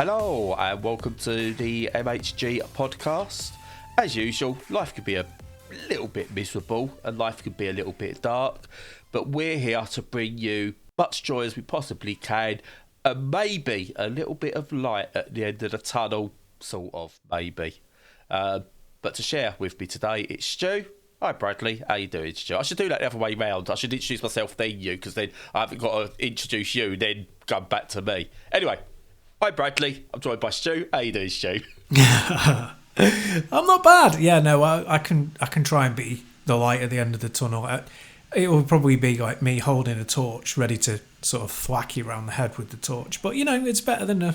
Hello and welcome to the MHG podcast. As usual, life could be a little bit miserable and life could be a little bit dark, but we're here to bring you much joy as we possibly can and maybe a little bit of light at the end of the tunnel, sort of, maybe. But to share with me today, it's Stu. Hi Bradley, how you doing, Stu? I should do that the other way round. I should introduce myself, then you, because then I haven't got to introduce you, then come back to me. Anyway, hi Bradley, I'm joined by Stu. How you doing, Stu? I'm not bad. Yeah, no, I can try and be the light at the end of the tunnel. It will probably be like me holding a torch, ready to sort of thwack you around the head with the torch. But, you know, it's better than a...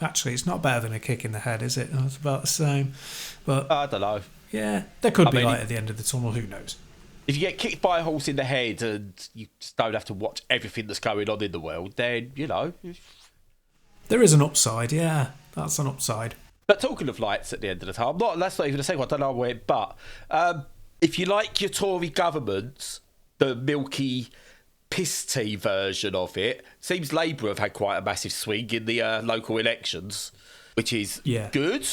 Actually, it's not better than a kick in the head, is it? It's about the same. But I don't know. Yeah, there could be light at the end of the tunnel, who knows? If you get kicked by a horse in the head and you just don't have to watch everything that's going on in the world, then, you know... There is an upside, yeah. That's an upside. But talking of lights at the end of the tunnel, that's not even a second, I don't know where, but if you like your Tory government, the Milky piss tea version of it, seems Labour have had quite a massive swing in the local elections, which is good.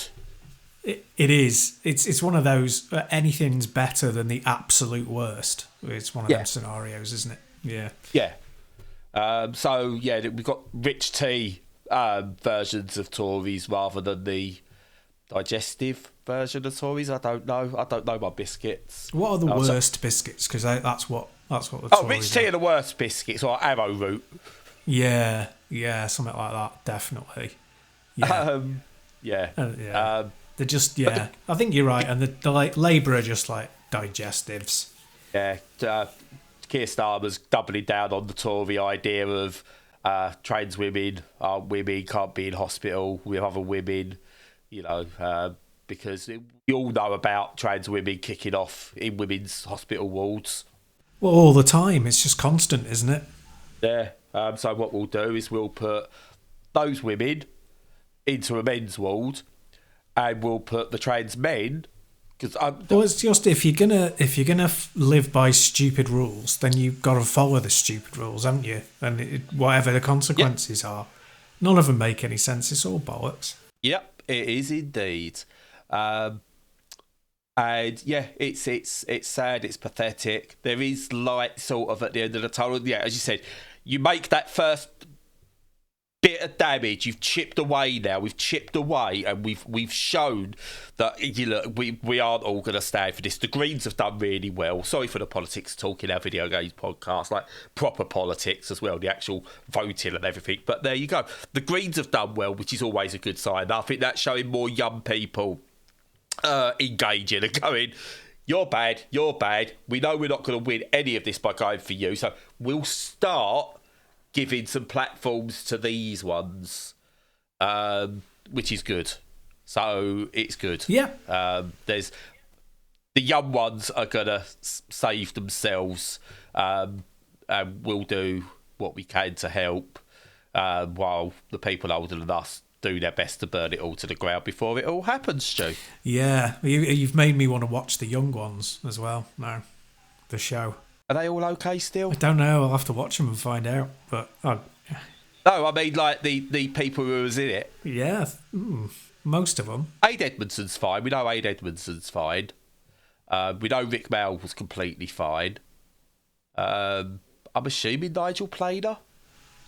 It is. It's one of those, anything's better than the absolute worst. It's one of them scenarios, isn't it? Yeah. Yeah. So, yeah, we've got rich tea versions of Tories rather than the digestive version of Tories. I don't know my biscuits. What are the worst biscuits? Because that's what the Tories rich tea are the worst biscuits, or arrowroot. Yeah, something like that, definitely. Yeah. They're just, I think you're right. And the like, Labour are just like digestives. Yeah. Keir Starmer's doubling down on the Tory idea of trans women can't be in hospital with other women, you know, because we all know about trans women kicking off in women's hospital wards. Well, all the time. It's just constant, isn't it? Yeah. So what we'll do is we'll put those women into a men's ward, and we'll put the trans men. Well, it's just if you're gonna live by stupid rules, then you've got to follow the stupid rules, haven't you? And whatever the consequences are, none of them make any sense. It's all bollocks. Yep, it is indeed. And yeah, it's sad, it's pathetic. There is light sort of at the end of the tunnel. Yeah, as you said, you make that first bit of damage, you've chipped away now. We've chipped away, and we've shown that we aren't all going to stand for this. The Greens have done really well. Sorry for the politics talk in our video games podcast, like proper politics as well, the actual voting and everything. But there you go. The Greens have done well, which is always a good sign. I think that's showing more young people engaging and going, you're bad. We know we're not going to win any of this by going for you, so we'll start giving some platforms to these ones, which is good. So it's good. Yeah. There's the young ones are gonna save themselves, and we'll do what we can to help, while the people older than us do their best to burn it all to the ground before it all happens, Stu. Yeah, you've made me want to watch the young ones as well now, the show. Are they all okay still? I don't know. I'll have to watch them and find out. But no, I mean like the people who was in it. Yeah, most of them. Aid Edmondson's fine. We know Aid Edmondson's fine. We know Rick Mail was completely fine. I'm assuming Nigel played her.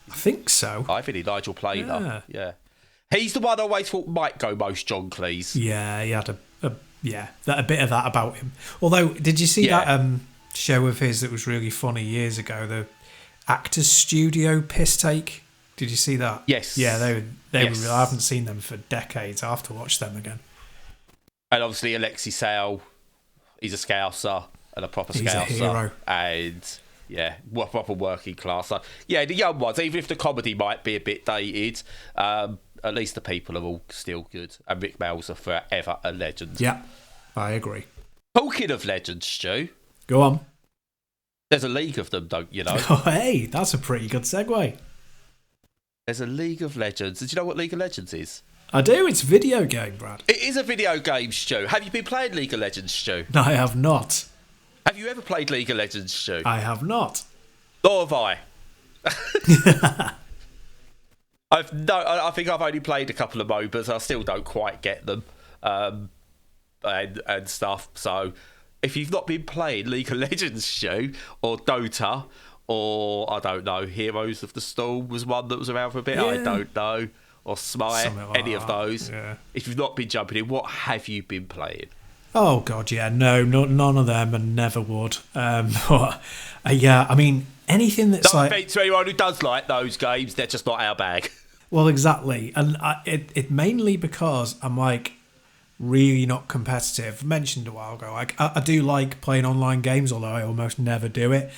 I think so. I think Nigel played her. Yeah. He's the one I always thought might go most John Cleese. Yeah, he had a bit of that about him. Although, did you see that show of his that was really funny years ago, the Actors Studio piss take? Did you see that? Yes. Yeah, they were. I haven't seen them for decades. I have to watch them again. And obviously Alexi Sale, he's a Scouser and a proper Scouser. He's a hero. And proper working class. So, yeah, the young ones, even if the comedy might be a bit dated, at least the people are all still good. And Rick Mail's are forever a legend. Yeah, I agree. Talking of legends, Stu. Go on. There's a league of them, don't you know? Oh, hey, that's a pretty good segue. There's a League of Legends. Did you know what League of Legends is? I do. It's a video game, Brad. It is a video game, Stu. Have you been playing League of Legends, Stu? No, I have not. Have you ever played League of Legends, Stu? I have not. Nor have I. I think I've only played a couple of MOBAs. I still don't quite get them, and stuff. So if you've not been playing League of Legends, Stu, or Dota, or I don't know, Heroes of the Storm was one that was around for a bit. I don't know, or Smite, Like any of those. Yeah. If you've not been jumping in, what have you been playing? Oh God, yeah, no, none of them, and never would. But yeah, I mean, anything that's No like, offense to anyone who does like those games, they're just not our bag. well, exactly, and it mainly because I'm like really not competitive. I mentioned a while ago, like I do like playing online games, although I almost never do it.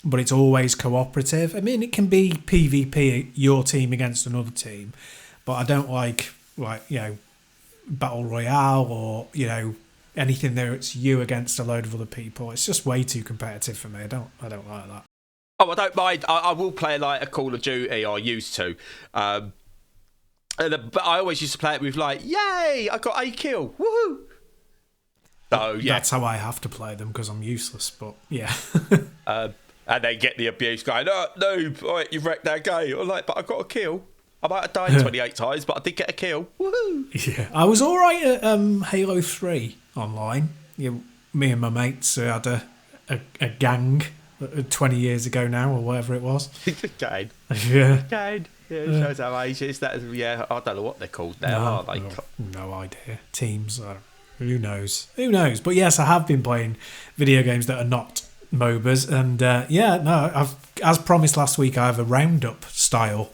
But it's always cooperative. I mean, it can be PvP, your team against another team, but I don't like Battle Royale or anything there. It's you against a load of other people. It's just way too competitive for me. I don't like that. Oh, I don't mind. I will play like a Call of Duty. I used to, but I always used to play it with like, "Yay! I got a kill! Woohoo!" So yeah, That's how I have to play them because I'm useless. But yeah, and they get the abuse going, "Oh, noob! Right, you've wrecked our game." I'm like, "But I got a kill. I might have died 28 times, but I did get a kill. Woohoo!" yeah. I was all right at Halo 3 online. Me and my mates had a gang 20 years ago now, or whatever it was. Again. Yeah. Again. Yeah, it shows how ages that is. Yeah, I don't know what they're called now, are they? No idea. Teams. Who knows? Who knows? But yes, I have been playing video games that are not MOBAs, and I've, as promised last week, I have a roundup style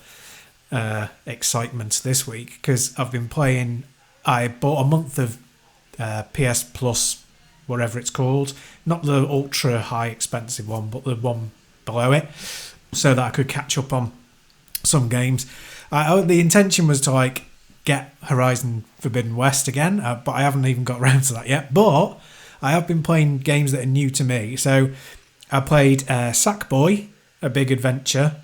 excitement this week because I've been playing. I bought a month of PS Plus, whatever it's called, not the ultra high expensive one, but the one below it, so that I could catch up on some games. The intention was to like get Horizon Forbidden West again, but I haven't even got around to that yet. But I have been playing games that are new to me. So I played Sackboy, A Big Adventure,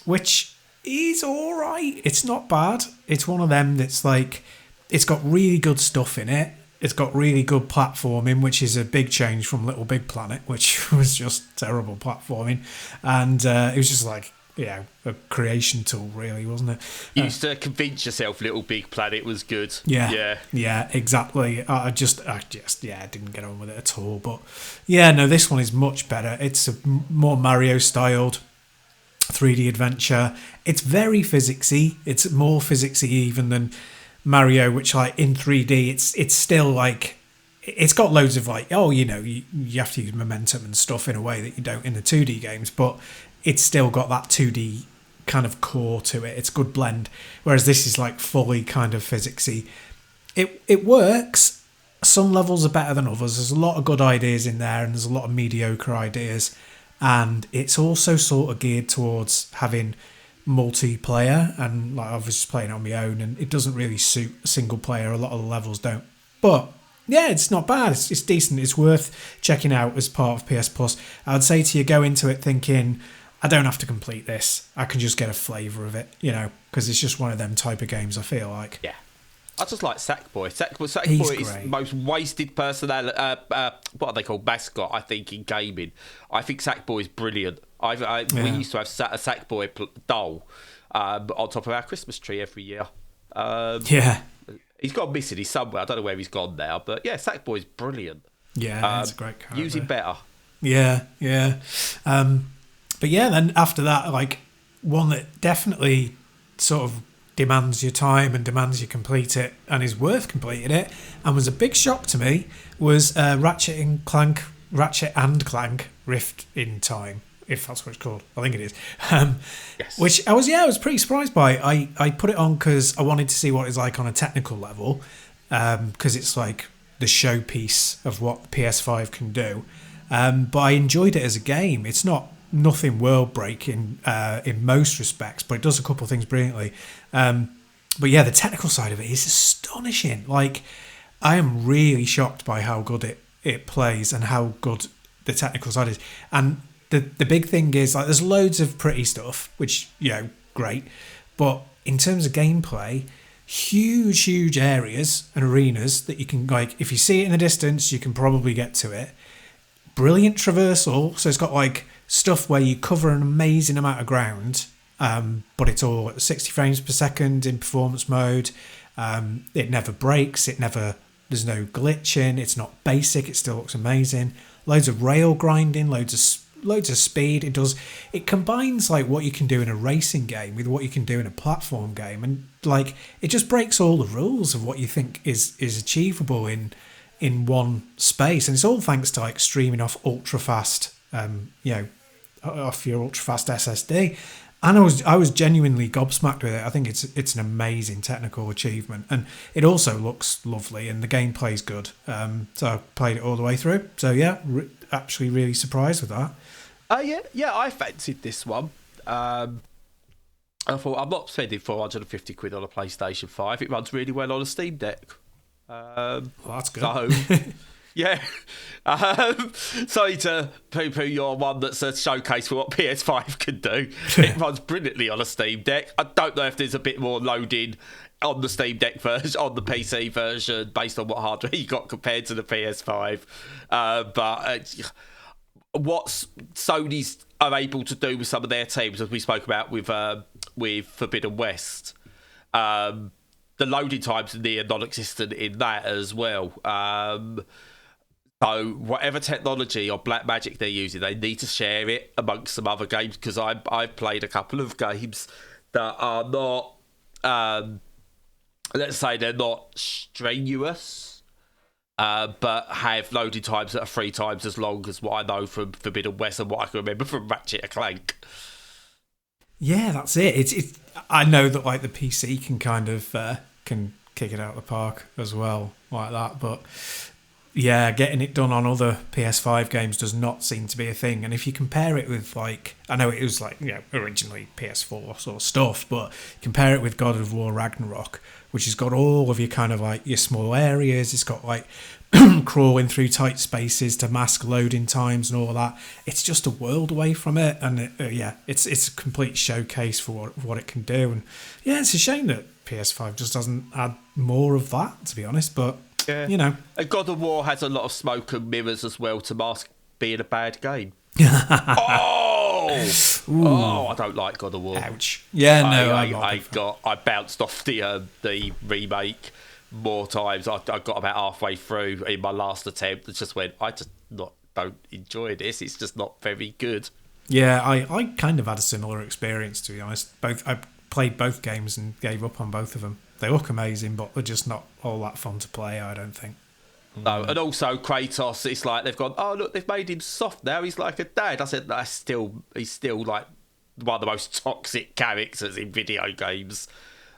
which is all right. It's not bad. It's one of them that's like, it's got really good stuff in it. It's got really good platforming, which is a big change from Little Big Planet, which was just terrible platforming. And it was just like, a creation tool, really, wasn't it? You used to convince yourself Little Big Planet was good. Yeah, exactly. I just didn't get on with it at all. But yeah, no, this one is much better. It's a more Mario-styled 3D adventure. It's very physicsy. It's more physicsy even than Mario, which like in 3D, it's still like, it's got loads of like, you have to use momentum and stuff in a way that you don't in the 2D games, but it's still got that 2D kind of core to it. It's a good blend. Whereas this is like fully kind of physicsy. It works. Some levels are better than others. There's a lot of good ideas in there and there's a lot of mediocre ideas. And it's also sort of geared towards having multiplayer, and like I was just playing on my own, and it doesn't really suit single player. A lot of the levels don't. But yeah, it's not bad. It's decent. It's worth checking out as part of PS Plus. I would say to you, go into it thinking, I don't have to complete this. I can just get a flavour of it, because it's just one of them type of games, I feel like. Yeah. I just like Sackboy. Sackboy is the most wasted personality. What are they called? Mascot, I think, in gaming. I think Sackboy is brilliant. We used to have a Sackboy doll on top of our Christmas tree every year. He's gone missing. He's somewhere. I don't know where he's gone now. But yeah, Sackboy's brilliant. Yeah, that's a great character. Use him better. Yeah. But yeah, then after that, like one that definitely sort of demands your time and demands you complete it and is worth completing it and was a big shock to me was Ratchet and Clank Rift in Time, if that's what it's called. I think it is. Yes. Which I was pretty surprised by. I put it on because I wanted to see what it's like on a technical level, because it's like the showpiece of what PS5 can do. But I enjoyed it as a game. It's nothing world breaking in most respects, but it does a couple of things brilliantly. But yeah, the technical side of it is astonishing. Like, I am really shocked by how good it plays and how good the technical side is. And the big thing is, like, there's loads of pretty stuff, which, great. But in terms of gameplay, huge areas and arenas that you can, like, if you see it in the distance, you can probably get to it. Brilliant traversal. So it's got, like, stuff where you cover an amazing amount of ground but it's all at 60 frames per second in performance mode. It never breaks. There's no glitching. It's not basic. It still looks amazing. Loads of rail grinding, loads of speed. It combines like what you can do in a racing game with what you can do in a platform game, and like it just breaks all the rules of what you think is achievable in one space. And it's all thanks to like streaming off ultra fast, off your ultra fast SSD. And I was genuinely gobsmacked with it. I think it's an amazing technical achievement, and it also looks lovely, and the gameplay's good. So I played it all the way through. So yeah, actually really surprised with that. I fancied this one. I thought I'm not spending 450 quid on a PlayStation 5. It runs really well on a Steam Deck. Well, that's good. So, yeah. Sorry to poo-poo your one that's a showcase for what PS5 can do. It runs brilliantly on a Steam Deck. I don't know if there's a bit more loading on the Steam Deck version, on the PC version, based on what hardware you got compared to the PS5. But what Sony's are able to do with some of their teams, as we spoke about with Forbidden West, the loading times are near non-existent in that as well. So whatever technology or black magic they're using, they need to share it amongst some other games, because I've played a couple of games that are not, let's say they're not strenuous, but have loading times that are 3 times as long as what I know from Forbidden West and what I can remember from Ratchet and Clank. Yeah, that's it. I know that like the PC can kind of can kick it out of the park as well, like that, but yeah, getting it done on other PS5 games does not seem to be a thing. And if you compare it with, like, I know it was like, originally PS4 sort of stuff, but compare it with God of War Ragnarok, which has got all of your kind of like your small areas. It's got like crawling through tight spaces to mask loading times and all that. It's just a world away from it. And it's a complete showcase for what it can do. And yeah, it's a shame that PS5 just doesn't add more of that, to be honest, but yeah. And God of War has a lot of smoke and mirrors as well to mask being a bad game. I don't like God of War. Ouch. Yeah, no, I bounced off the remake more times. I got about halfway through in my last attempt and just went, I just don't enjoy this. It's just not very good. Yeah, I kind of had a similar experience, to be honest. I played both games and gave up on both of them. They look amazing, but they're just not all that fun to play, I don't think. No, and also Kratos, it's like they've gone, oh, look, they've made him soft now. He's like a dad. I said, he's still like one of the most toxic characters in video games.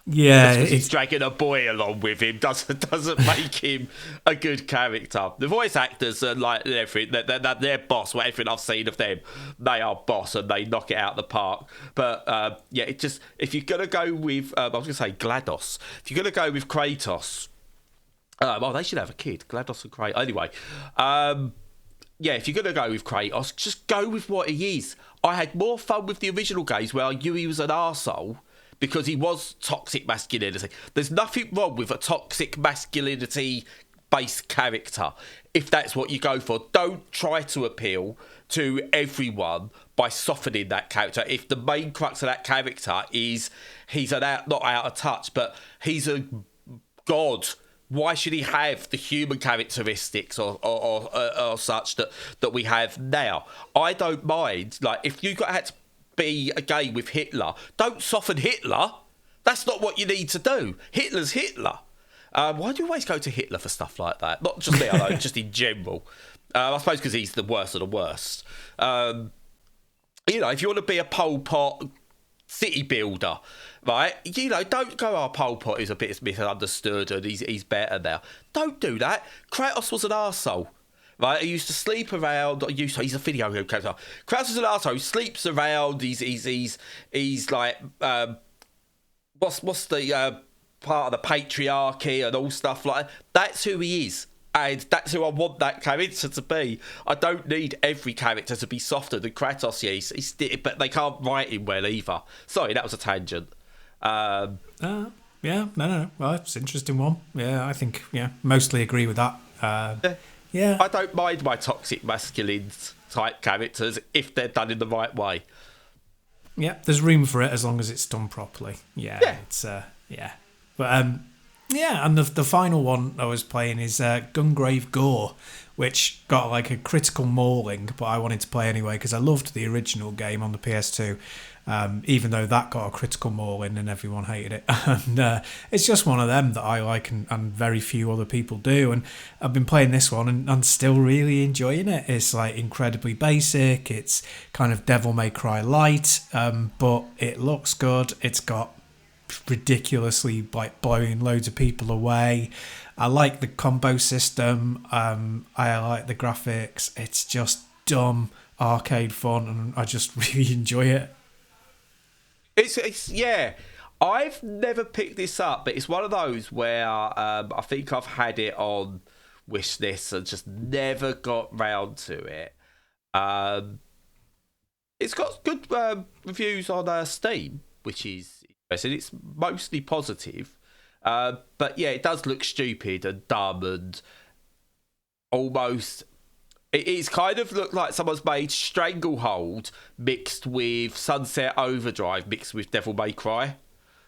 Yeah, he's dragging a boy along with him doesn't make him a good character. The voice actors are like everything. They're boss. Everything I've seen of them, they are boss and they knock it out of the park. But it just, if you're gonna go with, I was gonna say GLaDOS. If you're gonna go with Kratos, they should have a kid, GLaDOS and Kratos. Anyway, if you're gonna go with Kratos, just go with what he is. I had more fun with the original games where I knew he was an arsehole, because he was toxic masculinity. There's nothing wrong with a toxic masculinity-based character if that's what you go for. Don't try to appeal to everyone by softening that character. If the main crux of that character is he's not out of touch, but he's a god, why should he have the human characteristics or such that we have now? I don't mind. Like, if you had to be a game with Hitler, don't soften Hitler. That's not what you need to do. Hitler's Hitler. Why do you always go to Hitler for stuff like that? Not just me, though, just in general. I suppose because he's the worst of the worst. If you want to be a Pol Pot City Builder, right? Don't go, Pol Pot is a bit misunderstood and he's better now. Don't do that. Kratos was an arsehole. Right, he used to sleep around. He's a video game character. Kratos is an arsehole. He sleeps around. He's like, what's the part of the patriarchy and all stuff like that. That's who he is, and that's who I want that character to be. I don't need every character to be softer than Kratos. But they can't write him well either. Sorry, that was a tangent. No. Well, it's an interesting one. Yeah, I think mostly agree with that. Yeah, I don't mind my toxic masculine type characters if they're done in the right way. Yeah, there's room for it as long as it's done properly. Yeah. It's yeah. But yeah, and the final one I was playing is Gungrave G.O.R.E, which got like a critical mauling, but I wanted to play anyway because I loved the original game on the PS2, even though that got a critical mauling and everyone hated it. And it's just one of them that I like and very few other people do. And I've been playing this one and I'm still really enjoying it. It's like incredibly basic. It's kind of Devil May Cry light, but it looks good. It's got ridiculously like blowing loads of people away. I like the combo system. I like the graphics. It's just dumb arcade fun, and I just really enjoy it. It's yeah. I've never picked this up, but it's one of those where I think I've had it on wish list and just never got round to it. It's got good reviews on Steam, which is interesting. It's mostly positive. But yeah, it does look stupid and dumb and almost... It's kind of looked like someone's made Stranglehold mixed with Sunset Overdrive mixed with Devil May Cry.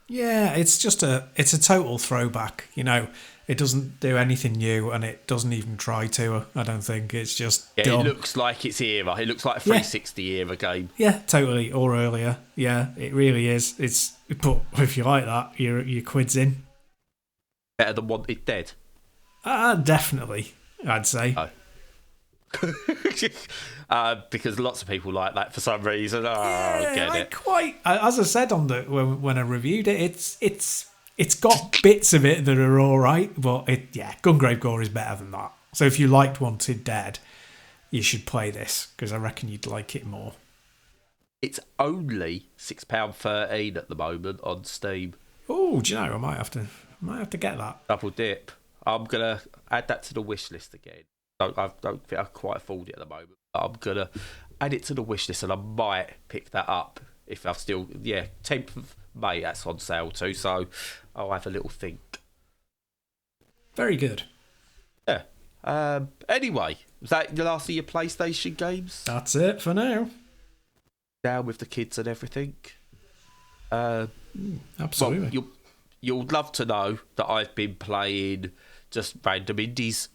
Yeah, it's a total throwback. You know, it doesn't do anything new and it doesn't even try to. I don't think it's just dumb. It looks like its era. It looks like a 360 era game. Yeah, totally, or earlier. Yeah, it really is. But if you like that, your quid's in. Better than Wanted Dead? Definitely, I'd say. Oh. Because lots of people like that for some reason. I get it. Quite. As I said on when I reviewed it, it's got bits of it that are all right, but Gungrave G.O.R.E is better than that. So if you liked Wanted Dead, you should play this because I reckon you'd like it more. It's only £6.13 at the moment on Steam. Oh, do you know? I might have to get that. Double dip. I'm gonna add that to the wish list again. I don't think I quite afford it at the moment. But I'm gonna add it to the wish list, and I might pick that up if I've still 10th of May. That's on sale too, so I'll have a little think. Very good. Yeah. Anyway, was that the last of your PlayStation games? That's it for now. Down with the kids and everything. Absolutely. Well, you'll love to know that I've been playing just random indies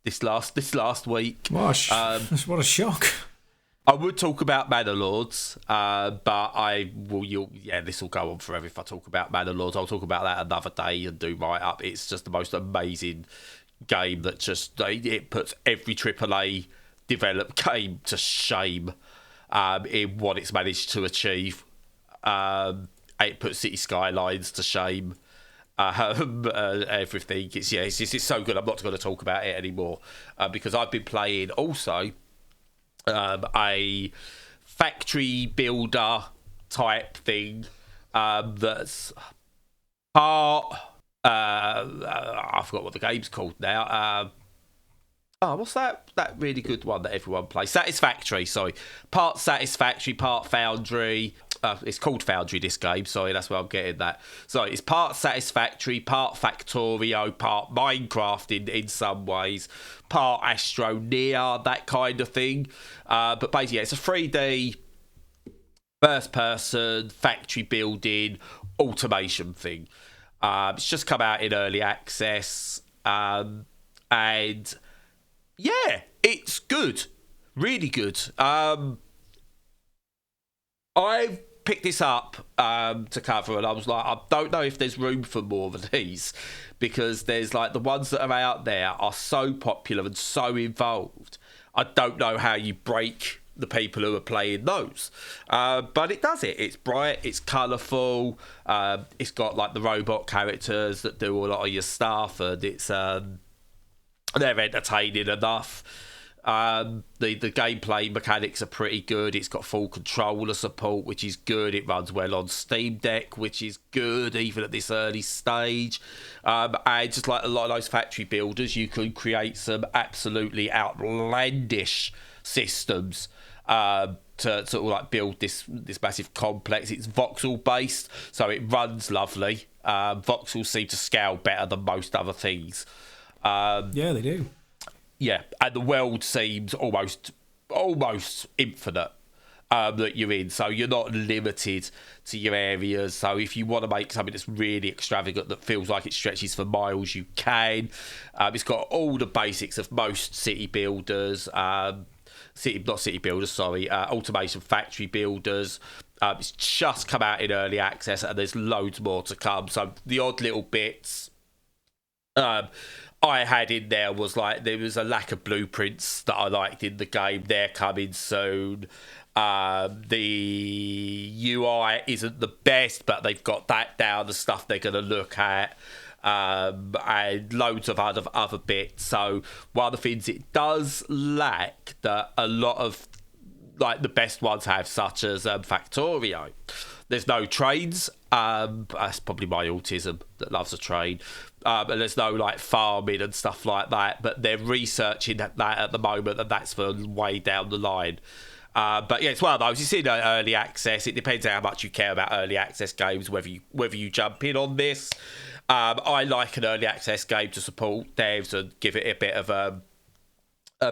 this last week. What a shock. I would talk about Manor Lords, but I will. This will go on forever if I talk about Manor Lords. I'll talk about that another day and do my up. It's just the most amazing game that just it puts every AAA developed game to shame in what it's managed to achieve. It puts City Skylines to shame. Everything. It's so good. I'm not going to talk about it anymore because I've been playing also a factory builder type thing that's part. I forgot what the game's called now. What's that really good one that everyone plays? Satisfactory. Sorry, part Satisfactory, part Foundry. It's called Foundry, this game. Sorry, that's where I'm getting that. So it's part Satisfactory, part Factorio, part Minecraft in some ways, part Astroneer, that kind of thing. But basically, it's a 3D first-person factory building automation thing. It's just come out in early access, and yeah, it's good, really good. I picked this up to cover, and I was like, I don't know if there's room for more of these because there's like the ones that are out there are so popular and so involved. I don't know how you break the people who are playing those, but it does it. It's bright, it's colourful, it's got like the robot characters that do a lot of your stuff, and it's they're entertaining enough. The gameplay mechanics are pretty good. It's got full controller support, which is good. It runs well on Steam Deck, which is good even at this early stage. And just like a lot of those factory builders, you can create some absolutely outlandish systems to sort of like build this massive complex. It's voxel based, so it runs lovely. Voxels seem to scale better than most other things. Yeah, they do. Yeah, and the world seems almost infinite. that you're in, so you're not limited to your areas. So if you want to make something that's really extravagant that feels like it stretches for miles, you can. It's got all the basics of most city builders, automation factory builders. It's just come out in early access, and there's loads more to come. So the odd little bits I had in there was like, there was a lack of blueprints that I liked in the game. They're coming soon. The UI isn't the best, but they've got that down, the stuff they're going to look at, and loads of other bits. So one of the things it does lack that a lot of like the best ones have, such as Factorio, there's no trains. That's probably my autism that loves a train. And there's no like farming and stuff like that, but they're researching that at the moment, and that's for way down the line. But yeah, it's one of those. It's in early access. It depends how much you care about early access games, whether you jump in on this. I like an early access game to support devs and give it a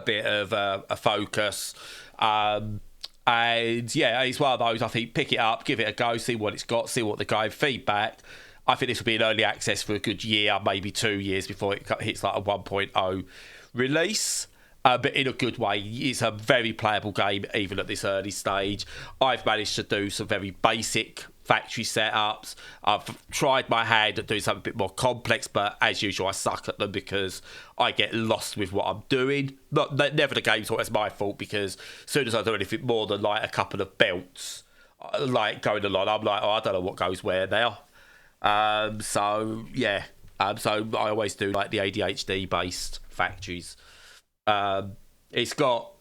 bit of a focus. And yeah, it's one of those. I think pick it up, give it a go, see what it's got, see what the game feedback. I think this will be an early access for a good year, maybe 2 years before it hits like a 1.0 release. But in a good way. It's a very playable game, even at this early stage. I've managed to do some very basic factory setups. I've tried my hand at doing something a bit more complex, but as usual, I suck at them because I get lost with what I'm doing. Never the game's always my fault, because as soon as I do anything more than like a couple of belts, like going along, I'm like, oh, I don't know what goes where now. So yeah. So I always do like the ADHD based factories. It's got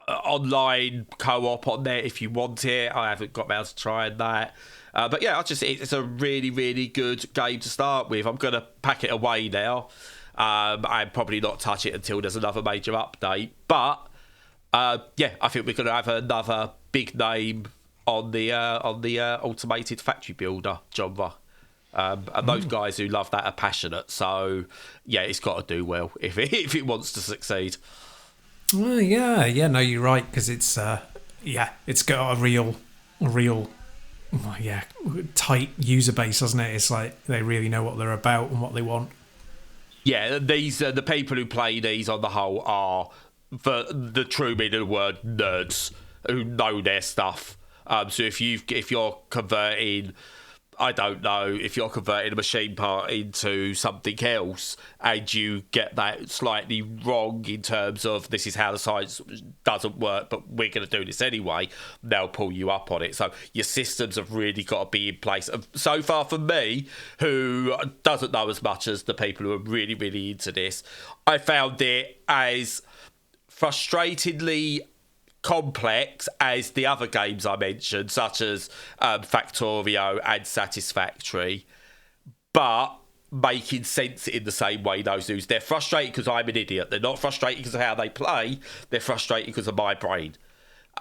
online co-op on there if you want it. I haven't got around to trying that, but yeah, it's a really, really good game to start with. I'm gonna pack it away now, and probably not touch it until there's another major update. But yeah, I think we're gonna have another big name on the automated factory builder genre. And those guys who love that are passionate, so yeah, it's got to do well if it wants to succeed. Well, yeah, no, you're right, because it's it's got a real tight user base, hasn't it? It's like they really know what they're about and what they want. Yeah, these the people who play these on the whole are, for the true meaning of the word, nerds who know their stuff. So if you're converting, I don't know, if you're converting a machine part into something else and you get that slightly wrong in terms of this is how the science doesn't work, but we're going to do this anyway, they'll pull you up on it. So your systems have really got to be in place. So far for me, who doesn't know as much as the people who are really, really into this, I found it as frustratingly complex as the other games I mentioned, such as Factorio and Satisfactory, but making sense in the same way those do. They're frustrated because I'm an idiot. They're not frustrated because of how they play. They're frustrated because of my brain.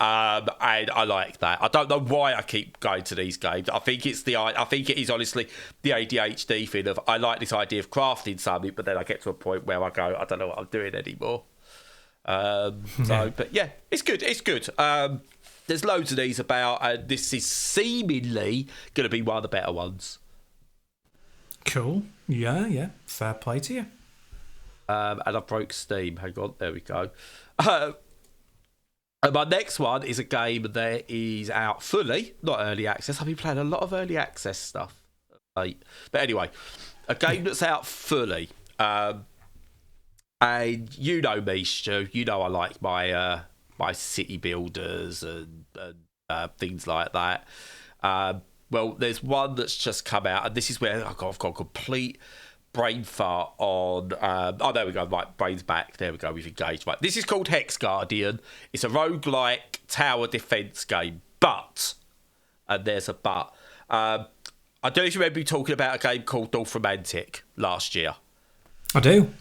And I like that. I don't know why I keep going to these games. I think it is honestly the ADHD thing of, I like this idea of crafting something, but then I get to a point where I go, I don't know what I'm doing anymore. But yeah, it's good. There's loads of these about, and this is seemingly going to be one of the better ones. Cool. Yeah. Fair play to you. And I broke Steam. Hang on, there we go. And my next one is a game that is out fully, not early access. I've been playing a lot of early access stuff, mate. But anyway, a game that's out fully. And you know me, Stu. You know I like my my city builders and things like that. Well, there's one that's just come out, and this is where I've got a complete brain fart on. Oh, there we go. Right, brain's back. There we go. We've engaged. Right, this is called Hexguardian. It's a roguelike tower defense game, but, and there's a but. I don't know if you remember me talking about a game called North Romantic last year. I do.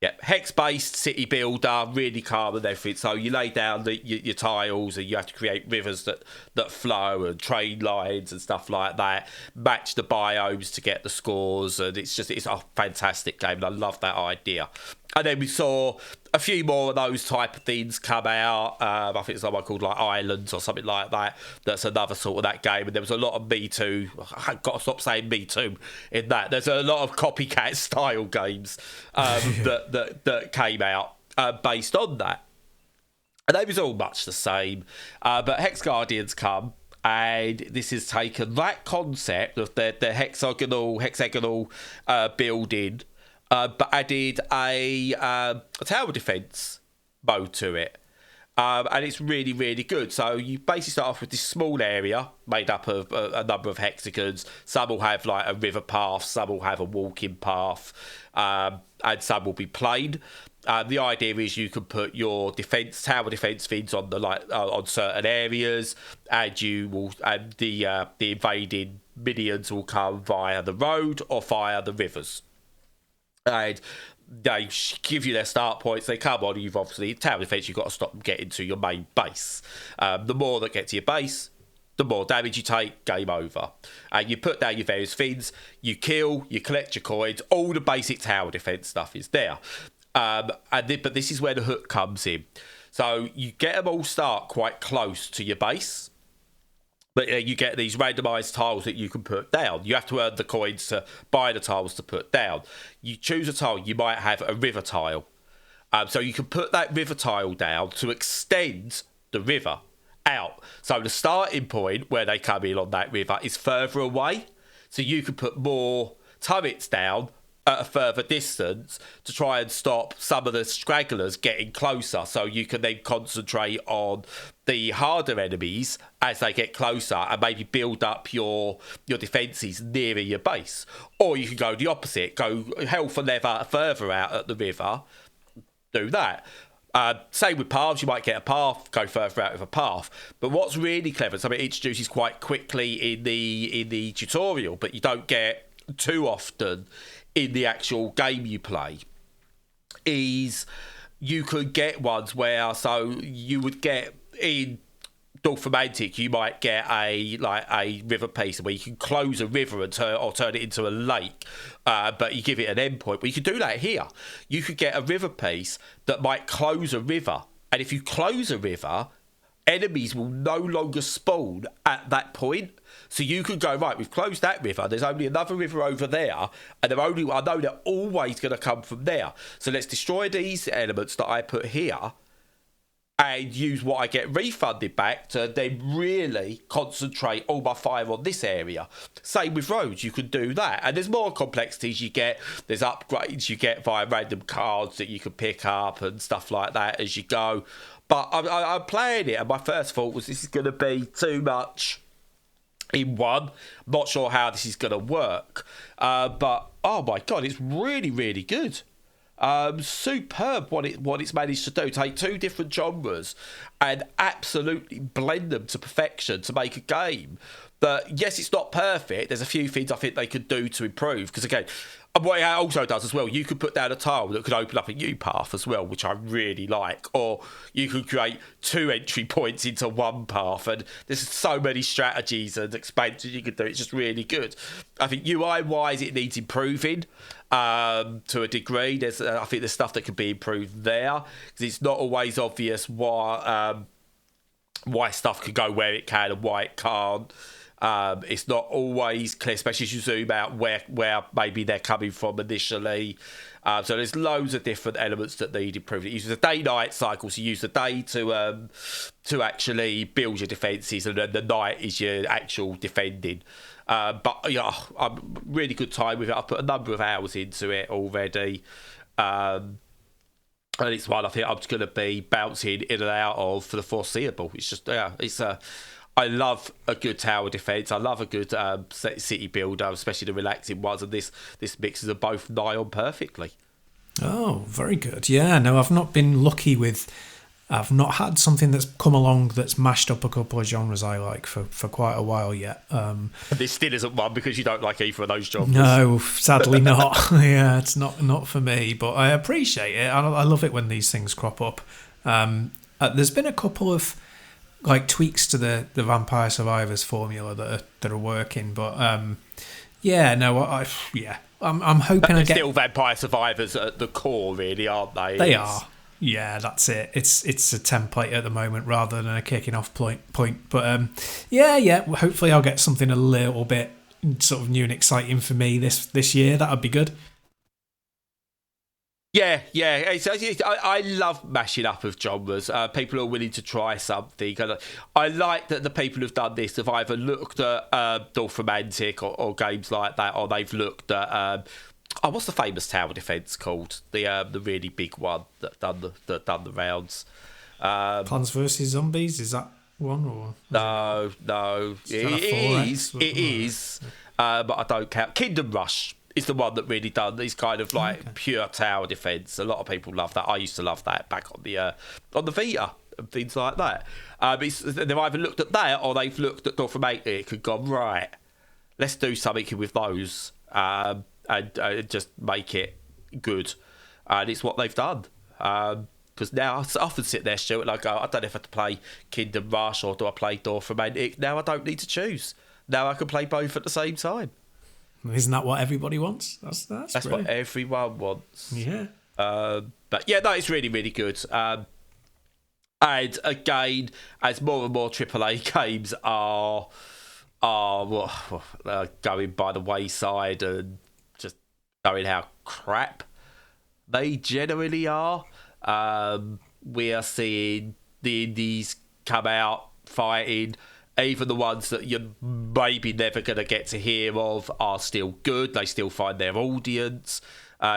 Yeah, hex-based city builder, really calm and everything. So you lay down your tiles and you have to create rivers that flow and train lines and stuff like that. Match the biomes to get the scores, and it's a fantastic game, and I love that idea. And then we saw a few more of those type of things come out. I think it's someone called like Islands or something like that. That's another sort of that game. And there was a lot of Me Too. I've got to stop saying Me Too in that. There's a lot of copycat style games that came out based on that. And they was all much the same. But Hexguardian's come, and this has taken that concept of the hexagonal building, but added a tower defense mode to it. And it's really, really good. So you basically start off with this small area made up of a number of hexagons. Some will have like a river path, some will have a walking path, and some will be plain. The idea is you can put your tower defense things on on certain areas, and the invading minions will come via the road or via the rivers. And they give you their start points. They come on. You've obviously tower defense. You've got to stop them getting to your main base. The more that get to your base, the more damage you take. Game over. And you put down your various things. You kill. You collect your coins. All the basic tower defense stuff is there. But this is where the hook comes in. So you get them all start quite close to your base. But you get these randomised tiles that you can put down. You have to earn the coins to buy the tiles to put down. You choose a tile, you might have a river tile. So you can put that river tile down to extend the river out. So the starting point where they come in on that river is further away. So you can put more turrets down at a further distance to try and stop some of the stragglers getting closer, so you can then concentrate on the harder enemies as they get closer and maybe build up your defences nearer your base. Or you can go the opposite, go hell for leather further out at the river, do that. Same with paths, you might get a path, go further out with a path. But what's really clever, something it introduces quite quickly in the tutorial, but you don't get too often in the actual game you play, is you could get ones where, so you would get in Dorfromantic, you might get a river piece where you can close a river and turn it into a lake, but you give it an endpoint. Well, you could do that here. You could get a river piece that might close a river, and if you close a river, enemies will no longer spawn at that point. So you could go, right, we've closed that river, there's only another river over there, and I know they're always going to come from there. So let's destroy these elements that I put here and use what I get refunded back to then really concentrate all my fire on this area. Same with roads, you can do that. And there's more complexities you get. There's upgrades you get via random cards that you can pick up and stuff like that as you go. But I'm playing it, and my first thought was this is going to be too much in one. I'm not sure how this is going to work. But, oh my God, it's really, really good. Superb what it's managed to do. Take two different genres and absolutely blend them to perfection to make a game that, yes, it's not perfect. There's a few things I think they could do to improve. Because, again, what it also does as well, you could put down a tile that could open up a new path as well, which I really like. Or you could create two entry points into one path. And there's so many strategies and expansions you could do. It's just really good. I think UI-wise, it needs improving to a degree. I think there's stuff that could be improved there. Because it's not always obvious why stuff can go where it can and why it can't. It's not always clear, especially as you zoom out where maybe they're coming from initially. So there's loads of different elements that need improving. It uses a day-night cycle, so you use the day to actually build your defences, and then the night is your actual defending. But yeah, I'm really good time with it. I've put a number of hours into it already. And it's one I think I'm just going to be bouncing in and out of for the foreseeable. It's just, I love a good tower defence. I love a good city builder, especially the relaxing ones. And this mixes them both nigh on perfectly. Oh, very good. Yeah, no, I've not been lucky with... I've not had something that's come along that's mashed up a couple of genres I like for quite a while yet. This still isn't one because you don't like either of those genres. No, sadly not. Yeah, it's not for me, but I appreciate it. I love it when these things crop up. There's been a couple of like tweaks to the Vampire Survivors formula that are working, but I I'm hoping They're still Vampire Survivors at the core, really, aren't they? They are. Yeah, that's it. It's a template at the moment rather than a kicking off point. But yeah. Hopefully, I'll get something a little bit sort of new and exciting for me this year. That would be good. Yeah. I love mashing up of genres. People are willing to try something. I like that the people who've done this have either looked at North Romantic or games like that, or they've looked at what's the famous tower defense called? The really big one that done the rounds. Plants vs Zombies, is that one or no? It is. But I don't count. Kingdom Rush is the one that really done these kind of pure tower defense. A lot of people love that. I used to love that back on the Vita and things like that. They've either looked at that or they've looked at North Romantic and gone, right, let's do something with those and just make it good. And it's what they've done. Because now I often sit there, Stuart, and I go, I don't know if I have to play Kingdom Rush or do I play North Romantic. Now I don't need to choose. Now I can play both at the same time. Isn't that what everybody wants? That's what everyone wants. Yeah. But yeah, that is really, really good. And again, as more and more AAA games are going by the wayside and just knowing how crap they generally are, we are seeing the indies come out fighting. Even the ones that you're maybe never going to get to hear of are still good. They still find their audience.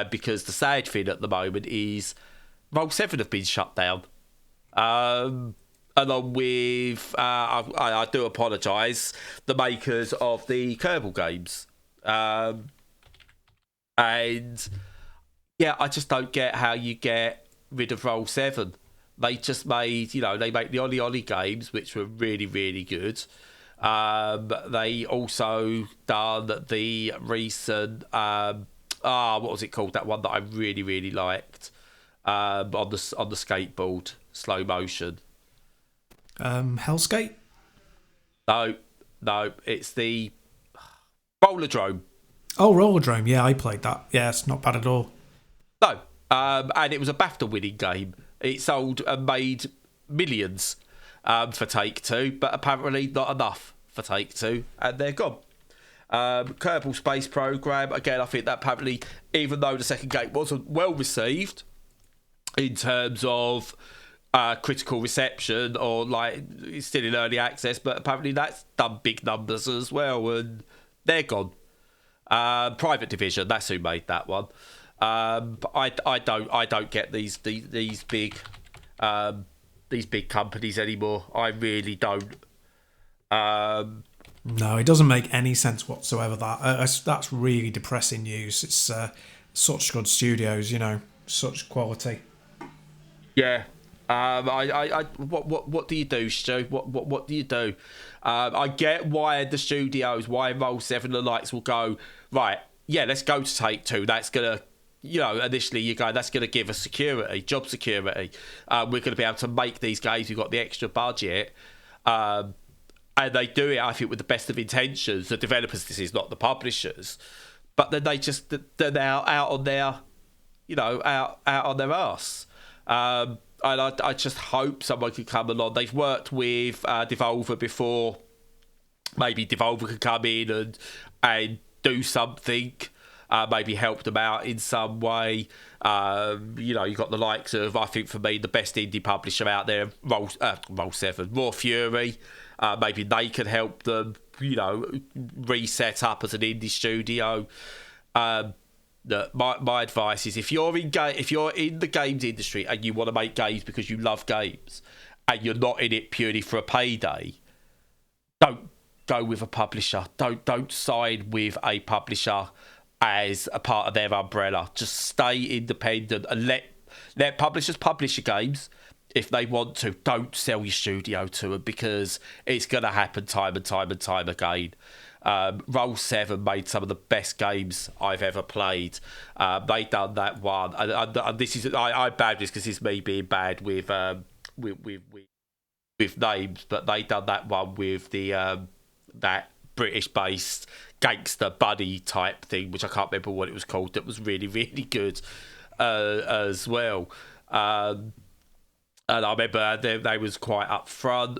Because the sad thing at the moment is Roll 7 have been shut down. Along with, I do apologise, the makers of the Kerbal games. And yeah, I just don't get how you get rid of Roll 7. They just made, they make the Oli Oli games, which were really, really good. They also done the recent, what was it called? That one that I really, really liked on the skateboard, slow motion. Hellskate? No, it's the Rollerdrome. Oh, Rollerdrome. Yeah, I played that. Yeah, it's not bad at all. No, and it was a BAFTA-winning game. It sold and made millions for Take-Two, but apparently not enough for Take-Two, and they're gone. Kerbal Space Program, again, I think that apparently, even though the second game wasn't well received in terms of critical reception or it's still in early access, but apparently that's done big numbers as well, and they're gone. Private Division, that's who made that one. But I don't get these big companies anymore. I really don't. No, it doesn't make any sense whatsoever. That's really depressing news. It's such good studios, such quality. Yeah. What do you do, Stu? What do you do? I get why the studios, why Roll 7 and the likes will go, right, yeah, let's go to Take-Two. That's gonna, initially you go, that's gonna give us job security. We're gonna be able to make these games. We've got the extra budget. And they do it, I think, with the best of intentions. The developers, this is not the publishers, but then they're now out on their, out on their arse. And I just hope someone could come along. They've worked with Devolver before. Maybe Devolver could come in and do something. Maybe help them out in some way. You've got the likes of, I think for me, the best indie publisher out there, Roll 7, Raw Fury. Maybe they could help them, reset up as an indie studio. My advice is if you're in the games industry and you want to make games because you love games and you're not in it purely for a payday, don't go with a publisher. Don't sign with a publisher as a part of their umbrella. Just stay independent and let publishers publish your games if they want to. Don't sell your studio to them because it's going to happen time and time and time again. Roll 7 made some of the best games I've ever played. They done that one, and this is I'm bad because this is me being bad with names, but they done that one with the that British-based gangster buddy type thing, which I can't remember what it was called. That was really, really good as well. And I remember they was quite upfront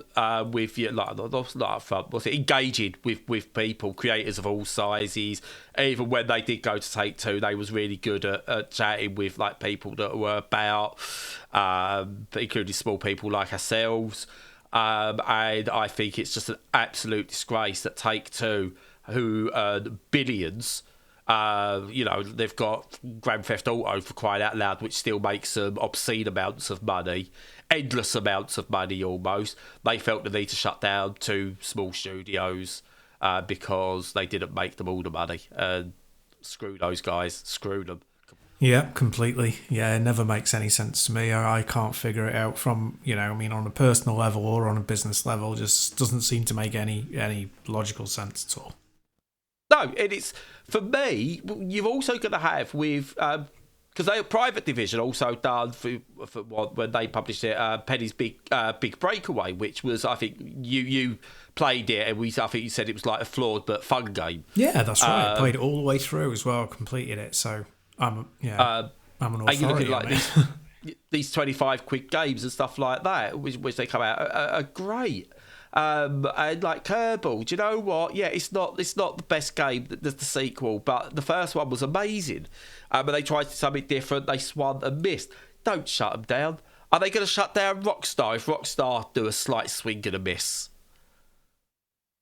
with you, like not upfront, was it engaging with people, creators of all sizes. Even when they did go to Take-Two, they was really good at chatting with like people that were about, including small people like ourselves. And I think it's just an absolute disgrace that Take-Two, who earn billions. They've got Grand Theft Auto, for crying out loud, which still makes them obscene amounts of money, endless amounts of money almost. They felt the need to shut down 2 small studios because they didn't make them all the money. And screw those guys, screw them. Yeah, completely. Yeah, it never makes any sense to me. I can't figure it out from, on a personal level or on a business level. Just doesn't seem to make any logical sense at all. No, and it's, for me, you've also got to have with, because they private division also done for when they published it, Penny's Big Breakaway, which was, I think you played it, and I think you said it was like a flawed but fun game. Yeah, that's right. I played it all the way through as well, completed it, so I'm an authority. And you look at like these 25 quick games and stuff like that, which they come out are great. And like Kerbal, do you know what? Yeah, it's not the best game. There's the sequel, but the first one was amazing. And they tried something different. They swung and missed. Don't shut them down. Are they going to shut down Rockstar if Rockstar do a slight swing and a miss?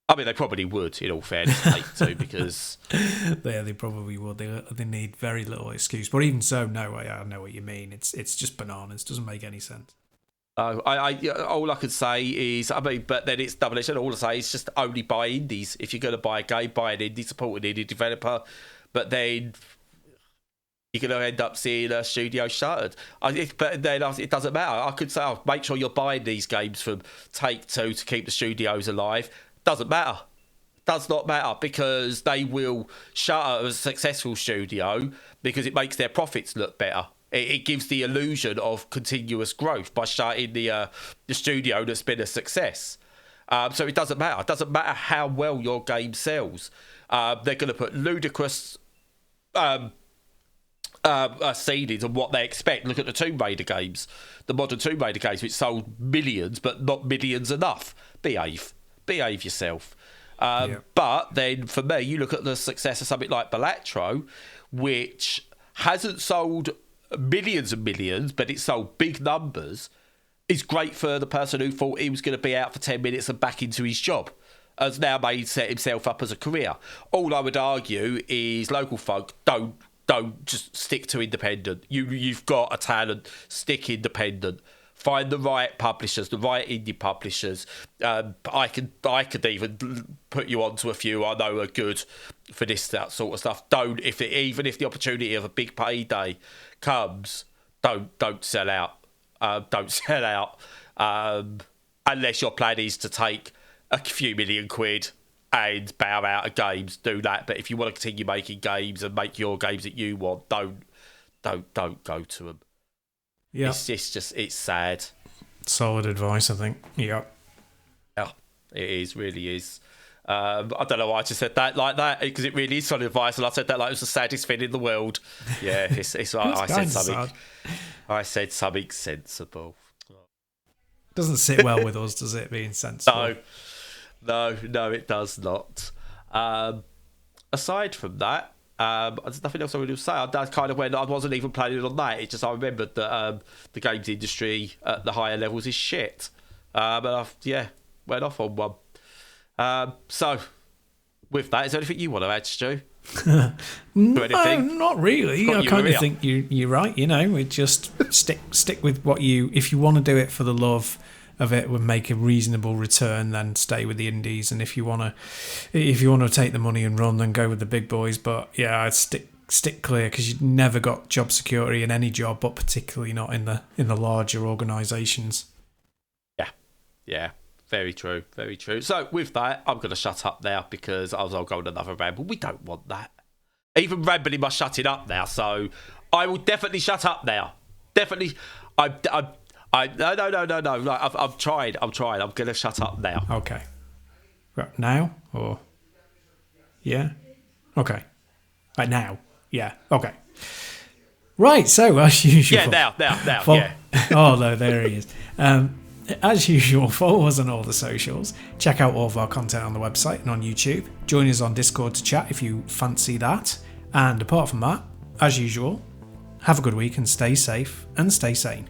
I mean, they probably would, in all fairness, too, because they probably would. They need very little excuse. But even so, no, I know what you mean. It's just bananas. Doesn't make any sense. All I can say is, but then it's double-edged. All I say is just only buy indies. If you're going to buy a game, buy an indie, support an indie developer. But then you're going to end up seeing a studio shuttered. But then it doesn't matter. I could say, make sure you're buying these games from Take-Two to keep the studios alive. Doesn't matter. Does not matter, because they will shutter a successful studio because it makes their profits look better. It gives the illusion of continuous growth by shutting the studio that's been a success. So it doesn't matter. It doesn't matter how well your game sells. They're going to put ludicrous ceilings on what they expect. Look at the Tomb Raider games, the modern Tomb Raider games, which sold millions, but not millions enough. Behave yourself. But then for me, you look at the success of something like Balatro, which hasn't sold millions and millions, but it sold big numbers, is great for the person who thought he was going to be out for 10 minutes and back into his job. Has now set himself up as a career. All I would argue is local folk don't just stick to independent. You've got a talent, stick independent. Find the right publishers, the right indie publishers. I could even put you onto a few I know are good for that sort of stuff. Even if the opportunity of a big payday comes, don't sell out. Don't sell out unless your plan is to take a few million quid and bow out of games. Do that, but if you want to continue making games and make your games that you want, don't go to them. Yeah, it's sad. Solid advice, I think. Yeah, it is, really is. I don't know why I just said that like that, because it really is solid advice, and I said that like it was the saddest thing in the world. Yeah, it's like I said something sensible. Doesn't sit well with us, does it? Being sensible. No, it does not. Aside from that, there's nothing else I would say. I kind of went, I wasn't even planning on that. It's just I remembered that the games industry at the higher levels is shit. But I went off on one. So, with that, is there anything you want to add, Stu? No, not really. I kind of think you're right. We just stick with what if you want to do it for the love of it, would make a reasonable return, then stay with the indies. And if you want to take the money and run, then go with the big boys. But yeah, I'd stick clear, because you've never got job security in any job, but particularly not in the larger organisations. Yeah, very true, very true. So with that, I'm going to shut up now, because I'll go on another ramble. We don't want that. Even rambling must shut it up now. So I will definitely shut up now. Definitely, No. I've tried. I'm going to shut up now. Okay. Right, now or? Yeah. Okay. Right now. Yeah. Okay. Right. So as usual. Yeah. Now. Yeah. Oh no, there he is. As usual, follow us on all the socials. Check out all of our content on the website and on YouTube. Join us on Discord to chat if you fancy that. And apart from that, as usual, have a good week and stay safe and stay sane.